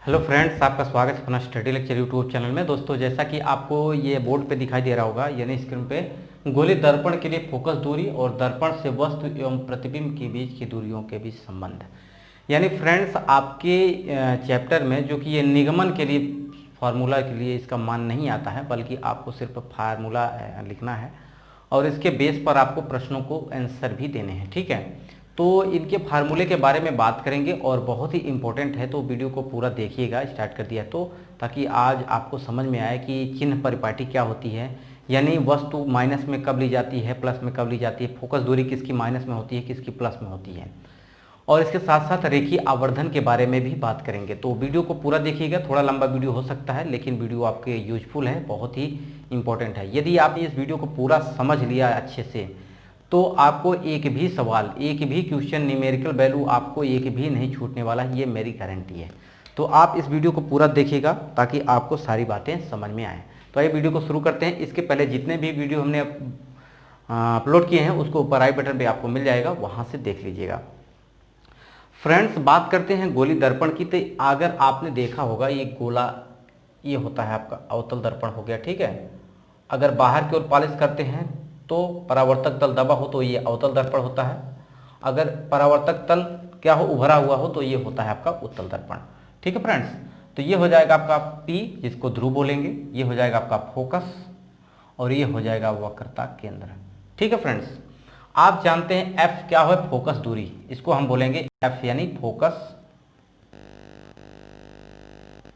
Hello friends, आपका स्वागत है अपना स्टडी लेक्चर यूट्यूब चैनल में। दोस्तों, जैसा कि आपको ये बोर्ड पे दिखाई दे रहा होगा यानी स्क्रीन पे, गोली दर्पण के लिए फोकस दूरी और दर्पण से वस्तु एवं प्रतिबिंब के बीच की दूरियों के बीच संबंध। यानी फ्रेंड्स, आपके चैप्टर में जो कि ये निगमन के लिए फार्मूला के लिए इसका मान नहीं आता है, बल्कि आपको सिर्फ फार्मूला लिखना है और इसके बेस पर आपको प्रश्नों को आंसर भी देने हैं। ठीक है, तो इनके फार्मूले के बारे में बात करेंगे और बहुत ही इंपॉर्टेंट है, तो वीडियो को पूरा देखिएगा। स्टार्ट कर दिया तो ताकि आज आपको समझ में आए कि चिन्ह परिपाटी क्या होती है, यानी वस्तु माइनस में कब ली जाती है, प्लस में कब ली जाती है, फोकस दूरी किसकी माइनस में होती है, किसकी प्लस में होती है, और इसके साथ साथ रेखीय आवर्धन के बारे में भी बात करेंगे। तो वीडियो को पूरा देखिएगा। थोड़ा लंबा वीडियो हो सकता है, लेकिन वीडियो आपके यूजफुल है, बहुत ही इंपॉर्टेंट है। यदि आपने इस वीडियो को पूरा समझ लिया अच्छे से, तो आपको एक भी सवाल, एक भी क्वेश्चन न्यूमेरिकल वैल्यू आपको एक भी नहीं छूटने वाला है, ये मेरी गारंटी है। तो आप इस वीडियो को पूरा देखिएगा ताकि आपको सारी बातें समझ में आए। तो आइए वीडियो को शुरू करते हैं। इसके पहले जितने भी वीडियो हमने अपलोड किए हैं उसको ऊपर आई बटन पे आपको मिल जाएगा, वहाँ से देख लीजिएगा। फ्रेंड्स, बात करते हैं गोली दर्पण की। तो अगर आपने देखा होगा, ये गोला ये होता है आपका अवतल दर्पण हो गया। ठीक है, अगर बाहर की ओर पॉलिश करते हैं तो परावर्तक तल दबा हो तो ये अवतल दर्पण होता है। अगर परावर्तक तल क्या हो, उभरा हुआ हो, तो ये होता है आपका उत्तल दर्पण। ठीक है फ्रेंड्स, तो ये हो जाएगा आपका P, जिसको ध्रुव बोलेंगे, ये हो जाएगा आपका फोकस, और ये हो जाएगा वक्रता केंद्र। ठीक है फ्रेंड्स, आप जानते हैं F क्या है, फोकस दूरी, इसको हम बोलेंगे F यानी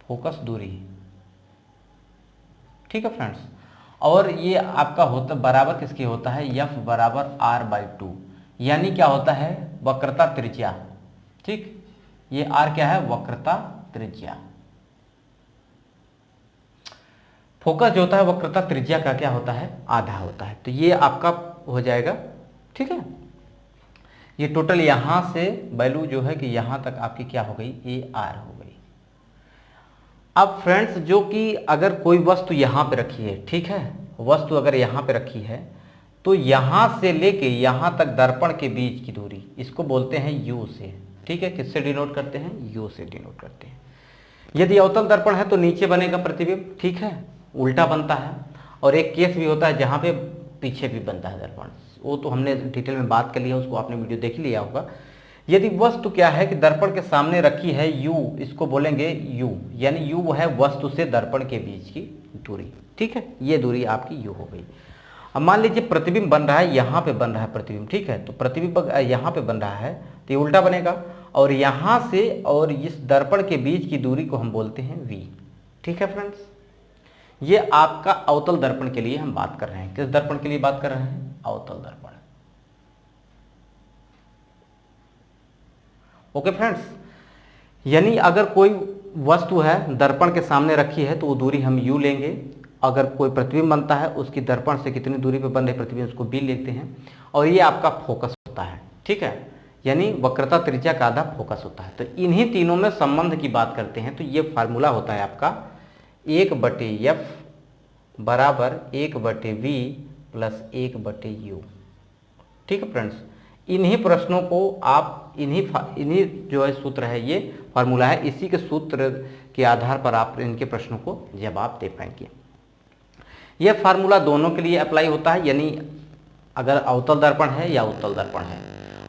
फोकस दूरी। ठीक है फ्रेंड्स, और ये आपका होता बराबर किसके होता है, F बराबर R/2, यानी क्या होता है, वक्रता त्रिज्या। ठीक, ये R क्या है, वक्रता त्रिज्या। फोकस जो होता है वक्रता त्रिज्या का क्या होता है, आधा होता है। तो ये आपका हो जाएगा। ठीक है, ये टोटल यहां से वैल्यू जो है कि यहां तक आपकी क्या हो गई, ये R हो गई। अब फ्रेंड्स, जो कि अगर कोई वस्तु यहां पे रखी है, ठीक है, वस्तु अगर यहां पे रखी है, तो यहां से लेके यहां तक दर्पण के बीच की दूरी, इसको बोलते हैं U से। ठीक है, किससे डिनोट करते हैं, U से डिनोट करते हैं। यदि अवतल दर्पण है तो नीचे बनेगा प्रतिबिंब, ठीक है, उल्टा बनता है। और एक केस भी होता है जहां पे पीछे भी बनता है दर्पण, वो तो हमने डिटेल में बात कर लिया, उसको आपने वीडियो देख लिया होगा। यदि वस्तु क्या है कि दर्पण के सामने रखी है U, इसको बोलेंगे U, यानी U है वस्तु से दर्पण के बीच की दूरी। ठीक है, ये दूरी आपकी U हो गई। अब मान लीजिए प्रतिबिंब बन रहा है, यहाँ पे बन रहा है प्रतिबिंब। ठीक है, तो प्रतिबिंब यहाँ पे बन रहा है तो ये उल्टा बनेगा, और यहाँ से और इस दर्पण के बीच की दूरी को हम बोलते हैं V। ठीक है फ्रेंड्स, ये आपका अवतल दर्पण के लिए हम बात कर रहे हैं। किस दर्पण के लिए बात कर रहे हैं, अवतल दर्पण। ओके फ्रेंड्स, यानी अगर कोई वस्तु है दर्पण के सामने रखी है तो वो दूरी हम U लेंगे। अगर कोई प्रतिबिंब बनता है, उसकी दर्पण से कितनी दूरी पे बन रही प्रतिबिंब, उसको B लेते हैं, और ये आपका फोकस होता है। ठीक है, यानी वक्रता त्रिज्या का आधा फोकस होता है। तो इन्हीं तीनों में संबंध की बात करते हैं, तो ये फार्मूला होता है आपका 1/F बराबर 1/V प्लस 1/U। ठीक है फ्रेंड्स, इन्हीं प्रश्नों को आप इन्हीं जो है सूत्र है, ये फार्मूला है, इसी के सूत्र के आधार पर आप इनके प्रश्नों को जवाब दे पाएंगे। यह फार्मूला दोनों के लिए अप्लाई होता है, यानी अगर अवतल दर्पण है या उत्तल दर्पण है।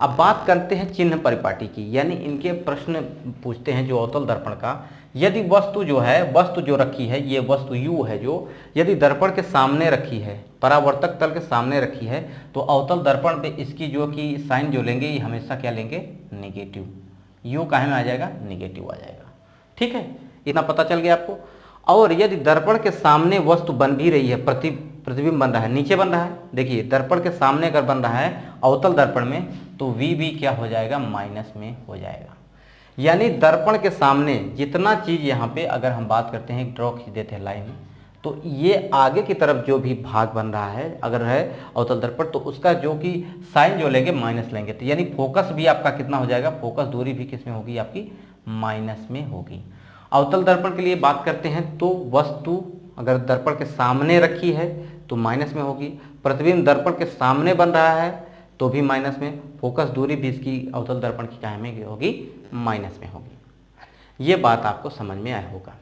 अब बात करते हैं चिन्ह परिपाटी की, यानी इनके प्रश्न पूछते हैं जो अवतल दर्पण का। यदि वस्तु जो है, वस्तु जो रखी है, ये वस्तु U है, जो यदि दर्पण के सामने रखी है, परावर्तक तल के सामने रखी है, तो अवतल दर्पण पे इसकी जो कि साइन जो लेंगे, ये हमेशा क्या लेंगे, नेगेटिव। U काहे में आ जाएगा, नेगेटिव आ जाएगा। ठीक है, इतना पता चल गया आपको। और यदि दर्पण के सामने वस्तु बन भी रही है, प्रतिबिंब बन रहा है, नीचे बन रहा है, देखिए दर्पण के सामने अगर बन रहा है अवतल दर्पण में, तो V भी क्या हो जाएगा, माइनस में हो जाएगा। यानी दर्पण के सामने जितना चीज यहाँ पे अगर हम बात करते हैं, ड्रॉ खींच देते हैं लाइन, तो ये आगे की तरफ जो भी भाग बन रहा है अगर है अवतल दर्पण, तो उसका जो कि साइन जो लेंगे माइनस लेंगे, तो यानी फोकस भी आपका कितना हो जाएगा, फोकस दूरी भी किस में होगी, आपकी माइनस में होगी। अवतल दर्पण के लिए बात करते हैं तो वस्तु अगर दर्पण के सामने रखी है तो माइनस में होगी, प्रतिबिंब दर्पण के सामने बन रहा है तो भी माइनस में, फोकस दूरी भी इसकी अवतल दर्पण की क्या में होगी, माइनस में होगी। ये बात आपको समझ में आया होगा।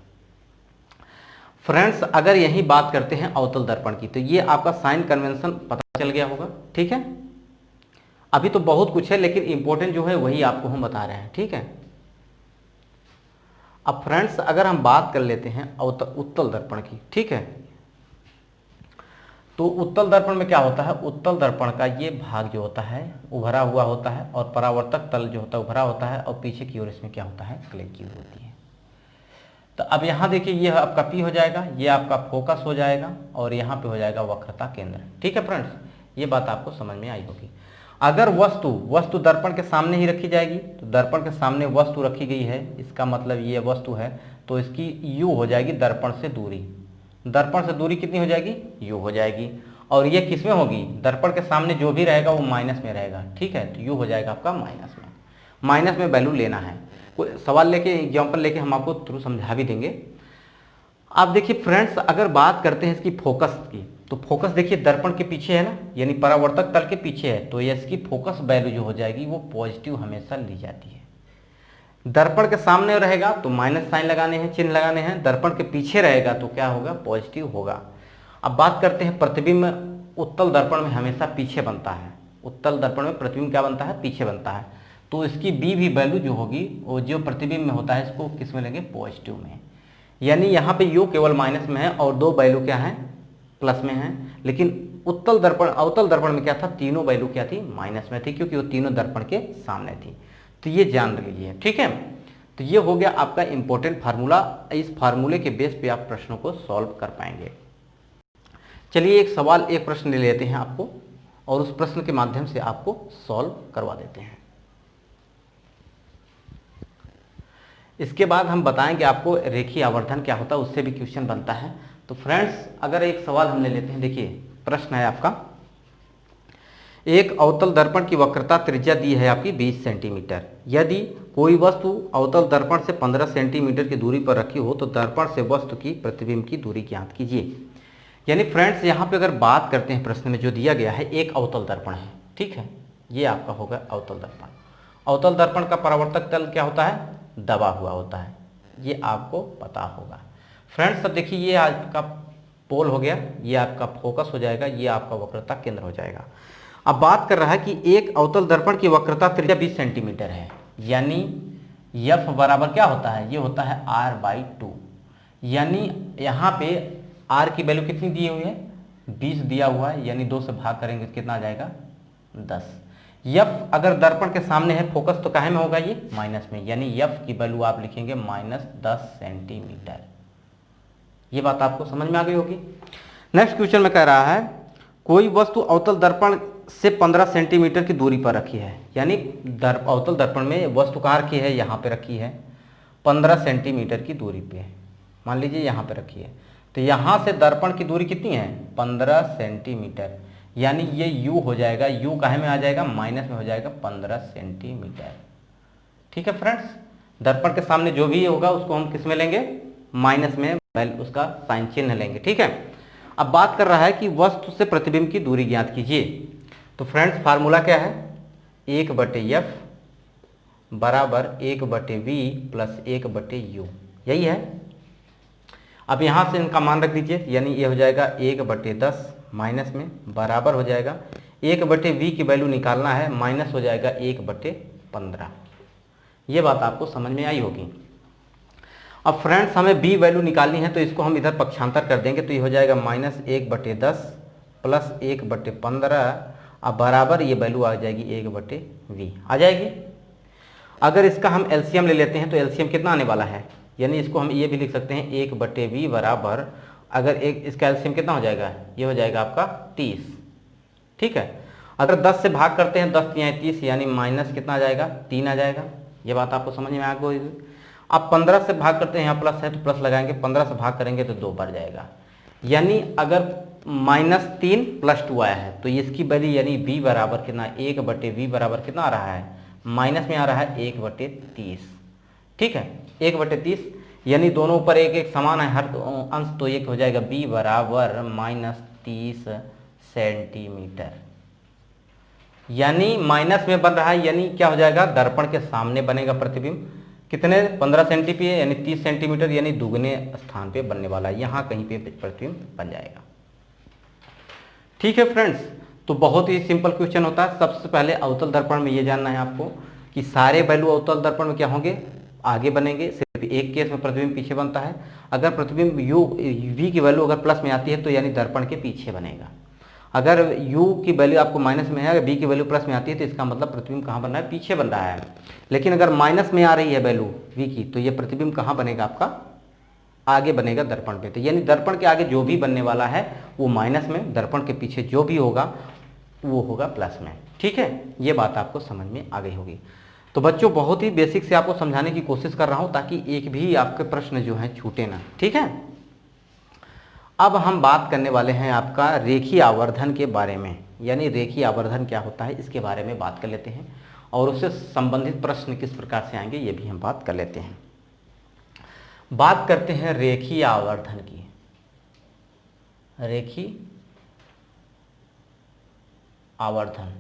फ्रेंड्स, अगर यही बात करते हैं अवतल दर्पण की, तो ये आपका साइन कन्वेंशन पता चल गया होगा। ठीक है, अभी तो बहुत कुछ है, लेकिन इंपॉर्टेंट जो है वही आपको हम बता रहे हैं। ठीक है, अब फ्रेंड्स अगर हम बात कर लेते हैं उत्तल दर्पण की, ठीक है, तो उत्तल दर्पण में क्या होता है, उत्तल दर्पण का ये भाग जो होता है उभरा हुआ होता है, और परावर्तक तल जो होता है उभरा होता है, और पीछे की ओर इसमें क्या होता है, क्लेंकिंग होती है। तो अब यहाँ देखिए, ये आपका P हो जाएगा, ये आपका फोकस हो जाएगा, और यहाँ पे हो जाएगा वक्रता केंद्र। ठीक है फ्रेंड्स, ये बात आपको समझ में आई होगी। अगर वस्तु दर्पण के सामने ही रखी जाएगी, तो दर्पण के सामने वस्तु रखी गई है, इसका मतलब ये वस्तु है, तो इसकी U हो जाएगी दर्पण से दूरी। दर्पण से दूरी कितनी हो जाएगी, U हो जाएगी, और ये किस में होगी, दर्पण के सामने जो भी रहेगा वो माइनस में रहेगा। ठीक है, तो U हो जाएगा आपका माइनस में। माइनस में वैल्यू लेना है, कोई सवाल लेके एग्जाम्पल लेके हम आपको थ्रू समझा भी देंगे। आप देखिए फ्रेंड्स, अगर बात करते हैं इसकी फोकस की, तो फोकस देखिए दर्पण के पीछे है ना, यानी परावर्तक तल के पीछे है, तो इसकी फोकस वैल्यू जो हो जाएगी वो पॉजिटिव हमेशा ली जाती है। दर्पण के सामने रहेगा तो माइनस साइन लगाने हैं, चिन्ह लगाने हैं, दर्पण के पीछे रहेगा तो क्या होगा, पॉजिटिव होगा। अब बात करते हैं प्रतिबिंब, उत्तल दर्पण में हमेशा पीछे बनता है। उत्तल दर्पण में प्रतिबिंब क्या बनता है, पीछे बनता है, तो इसकी बी भी वैल्यू जो होगी वो जो प्रतिबिंब में होता है इसको किस में लेंगे, पॉजिटिव में। यानी यहाँ पे यू केवल माइनस में है और दो वैल्यू क्या है, प्लस में है। लेकिन अवतल दर्पण में क्या था, तीनों वैल्यू क्या थी, माइनस में थी, क्योंकि वो तीनों दर्पण के सामने थी। तो ये जान लीजिए। ठीक है, तो ये हो गया आपका इंपॉर्टेंट फार्मूला। इस फार्मूले के बेस पे आप प्रश्नों को सॉल्व कर पाएंगे। चलिए एक प्रश्न ले लेते हैं आपको, और उस प्रश्न के माध्यम से आपको सॉल्व करवा देते हैं। इसके बाद हम बताएंगे आपको रेखीय आवर्धन क्या होता है, उससे भी क्वेश्चन बनता है। तो फ्रेंड्स अगर एक सवाल हम ले लेते हैं, देखिए प्रश्न है आपका, एक अवतल दर्पण की वक्रता त्रिज्या दी है आपकी 20 सेंटीमीटर। यदि कोई वस्तु अवतल दर्पण से 15 सेंटीमीटर की दूरी पर रखी हो तो दर्पण से वस्तु की प्रतिबिंब की दूरी ज्ञात कीजिए। यानी फ्रेंड्स यहाँ पे अगर बात करते हैं, प्रश्न में जो दिया गया है एक अवतल दर्पण है। ठीक है, ये आपका होगा अवतल दर्पण। अवतल दर्पण का परावर्तक तल क्या होता है, दबा हुआ होता है, ये आपको पता होगा। फ्रेंड्स अब देखिए, ये आपका पोल हो गया, ये आपका फोकस हो जाएगा, ये आपका वक्रता केंद्र हो जाएगा। अब बात कर रहा है कि एक अवतल दर्पण की वक्रता त्रिज्या 20 सेंटीमीटर है, यानी F बराबर क्या होता है, ये होता है R/2। यानी यहाँ पे R की वैल्यू कितनी दी हुई है, 20 दिया हुआ है, यानी 2 से भाग करेंगे तो कितना आ जाएगा, 10। F अगर दर्पण के सामने है, फोकस तो काहे में होगा, ये माइनस में, यानी F की वैल्यू आप लिखेंगे -10 सेंटीमीटर। ये बात आपको समझ में आ गई होगी। नेक्स्ट क्वेश्चन में कह रहा है, कोई वस्तु अवतल दर्पण से 15 सेंटीमीटर की दूरी पर रखी है। यानी अवतल दर्पण में वस्तु कहाँ रखी है, यहाँ पे रखी है, 15 सेंटीमीटर की दूरी पे, मान लीजिए यहाँ पे रखी है। तो यहाँ से दर्पण की दूरी कितनी है, 15 सेंटीमीटर, यानी ये U हो जाएगा, U काहे में आ जाएगा, माइनस में हो जाएगा 15 सेंटीमीटर। ठीक है फ्रेंड्स, दर्पण के सामने जो भी होगा उसको हम किस में लेंगे, माइनस में, उसका साइन चिन्ह लेंगे। ठीक है, अब बात कर रहा है कि वस्तु से प्रतिबिंब की दूरी ज्ञात कीजिए। तो फ्रेंड्स फार्मूला क्या है, 1/F बराबर 1/V प्लस 1/U, यही है। अब यहाँ से इनका मान रख दीजिए, यानी ये हो जाएगा 1/10 माइनस में बराबर हो जाएगा 1/V की वैल्यू निकालना है, माइनस हो जाएगा 1/15। ये बात आपको समझ में आई होगी। अब फ्रेंड्स हमें B वैल्यू निकालनी है, तो इसको हम इधर पक्षांतर कर देंगे, तो ये हो जाएगा -1/10 प्लस 1/15, अब बराबर ये वैल्यू आ जाएगी 1/V आ जाएगी। अगर इसका हम एलसीएम ले लेते हैं तो एलसीएम कितना आने वाला है, यानी इसको हम ये भी लिख सकते हैं 1/V बराबर, अगर एक इसका एलसीएम कितना हो जाएगा, ये हो जाएगा आपका 30। ठीक है, अगर 10 से भाग करते हैं, 10 या 30, यानी माइनस कितना आ जाएगा, 3 आ जाएगा। ये बात आपको समझ में आ गई। अब 15 से भाग करते हैं, यहाँ प्लस है तो प्लस लगाएंगे, 15 से भाग करेंगे तो 2 बढ़ जाएगा, यानी अगर -3 + 2 आया है तो इसकी वैल्यू यानी V बराबर कितना, 1/V बराबर कितना आ रहा है, माइनस में आ रहा है 1/30। ठीक है, 1/30, यानी दोनों ऊपर एक एक समान है हर अंश, तो एक हो जाएगा B बराबर -30 सेंटीमीटर। यानी माइनस में बन रहा है, यानी क्या हो जाएगा, दर्पण के सामने बनेगा प्रतिबिंब, कितने 15 सेंटी पे यानी 30 सेंटीमीटर यानी दुगने स्थान पे बनने वाला है, यहाँ कहीं पे प्रतिबिंब बन जाएगा। ठीक है फ्रेंड्स, तो बहुत ही सिंपल क्वेश्चन होता है। सबसे पहले अवतल दर्पण में ये जानना है आपको कि सारे वैल्यू अवतल दर्पण में क्या होंगे, आगे बनेंगे। सिर्फ एक केस में प्रतिबिंब पीछे बनता है। अगर प्रतिबिंब यू वी की वैल्यू अगर प्लस में आती है तो यानी दर्पण के पीछे बनेगा। अगर u की वैल्यू आपको माइनस में है, अगर v की वैल्यू प्लस में आती है तो इसका मतलब प्रतिबिंब कहाँ बन रहा है, पीछे बन रहा है। लेकिन अगर माइनस में आ रही है वैल्यू v की तो ये प्रतिबिंब कहाँ बनेगा, आपका आगे बनेगा दर्पण पे। तो यानी दर्पण के आगे जो भी बनने वाला है वो माइनस में, दर्पण के पीछे जो भी होगा वो होगा प्लस में। ठीक है, ये बात आपको समझ में आ गई होगी। तो बच्चों बहुत ही बेसिक से आपको समझाने की कोशिश कर रहा हूँ ताकि एक भी आपके प्रश्न जो है छूटे ना। ठीक है, अब हम बात करने वाले हैं आपका रेखीय आवर्धन के बारे में, यानी रेखीय आवर्धन क्या होता है इसके बारे में बात कर लेते हैं और उससे संबंधित प्रश्न किस प्रकार से आएंगे ये भी हम बात कर लेते हैं। बात करते हैं रेखीय आवर्धन की। रेखीय आवर्धन,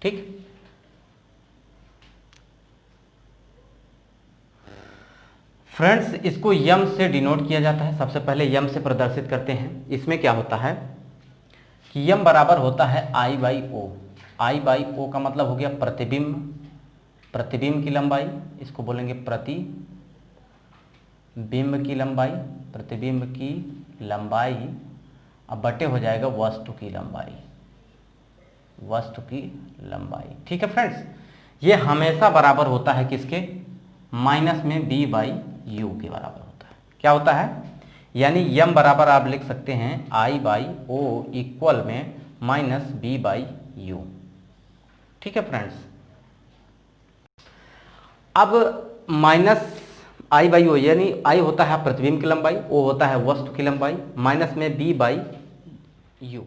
ठीक। फ्रेंड्स, इसको यम से डिनोट किया जाता है। सबसे पहले यम से प्रदर्शित करते हैं। इसमें क्या होता है कि यम बराबर होता है आई बाई ओ। आई बाई ओ का मतलब हो गया प्रतिबिंब, प्रतिबिंब की लंबाई, इसको बोलेंगे प्रतिबिंब की लंबाई, प्रतिबिंब की लंबाई, अब बटे हो जाएगा वस्तु की लंबाई, वस्तु की लंबाई। ठीक है फ्रेंड्स, ये हमेशा बराबर होता है किसके, माइनस में बी बाई यू के बराबर होता है। क्या होता है, यानी यम बराबर आप लिख सकते हैं आई बाई ओ इक्वल में माइनस बी बाई यू। ठीक है फ्रेंड्स, अब माइनस आई बाई ओ यानी आई होता है प्रतिबिंब की लंबाई, ओ होता है वस्तु की लंबाई, माइनस में बी बाई यू।